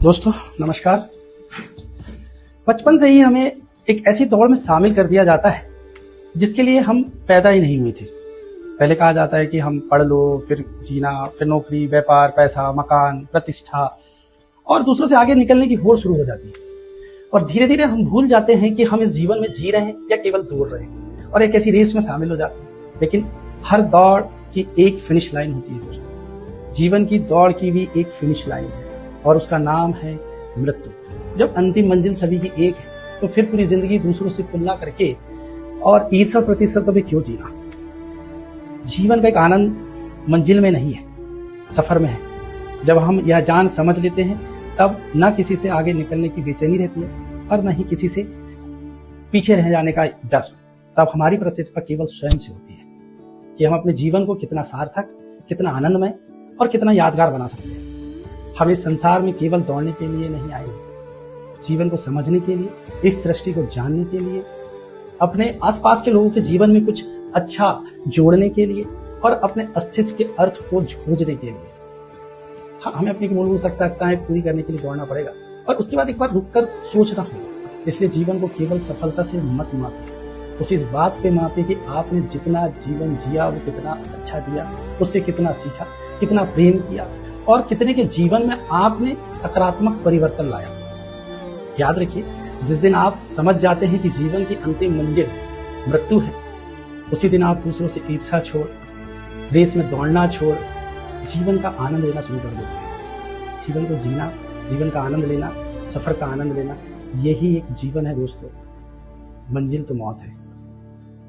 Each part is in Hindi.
दोस्तों नमस्कार। बचपन से ही हमें एक ऐसी दौड़ में शामिल कर दिया जाता है जिसके लिए हम पैदा ही नहीं हुए थे। पहले कहा जाता है कि हम पढ़ लो, फिर जीना, फिर नौकरी, व्यापार, पैसा, मकान, प्रतिष्ठा और दूसरों से आगे निकलने की होड़ शुरू हो जाती है। और धीरे धीरे हम भूल जाते हैं कि हम इस जीवन में जी रहे हैं या केवल दौड़ रहे हैं और एक ऐसी रेस में शामिल हो जाते हैं। लेकिन हर दौड़ की एक फिनिश लाइन होती है दोस्तों। जीवन की दौड़ की भी एक फिनिश लाइन है और उसका नाम है मृत्यु। जब अंतिम मंजिल सभी की एक है तो फिर पूरी जिंदगी दूसरों से तुलना करके और ईर्ष्या प्रतिशत में क्यों जीना। जीवन का एक आनंद मंजिल में नहीं है, सफर में है। जब हम यह जान समझ लेते हैं तब न किसी से आगे निकलने की बेचैनी रहती है और न ही किसी से पीछे रह जाने का डर। तब हमारी प्रतिष्ठा केवल स्वयं से होती है कि हम अपने जीवन को कितना सार्थक, कितना आनंदमय और कितना यादगार बना सकते हैं। हम इस संसार में केवल दौड़ने के लिए नहीं आए, जीवन को समझने के लिए, इस सृष्टि को जानने के लिए, अपने आसपास के लोगों के जीवन में कुछ अच्छा जोड़ने के लिए और अपने अस्तित्व के अर्थ को खोजने के लिए। हाँ, हमें अपनी मूलभूत आवश्यकताएं पूरी करने के लिए दौड़ना पड़ेगा और उसके बाद एक बार रुककर सोचना होगा। इसलिए जीवन को केवल सफलता से मत मापे, उस इस बात पे मापे कि आपने जितना जीवन जिया वो कितना अच्छा जिया, उससे कितना सीखा, कितना प्रेम किया और कितने के जीवन में आपने सकारात्मक परिवर्तन लाया। याद रखिए, जिस दिन आप समझ जाते हैं कि जीवन की अंतिम मंजिल मृत्यु है, उसी दिन आप दूसरों से ईर्ष्या छोड़, रेस में दौड़ना छोड़, जीवन का आनंद लेना शुरू कर देते हैं। जीवन को जीना, जीवन का आनंद लेना, सफर का आनंद लेना, यही एक जीवन है दोस्तों। मंजिल तो मौत है।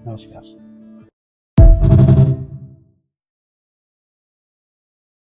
नमस्कार।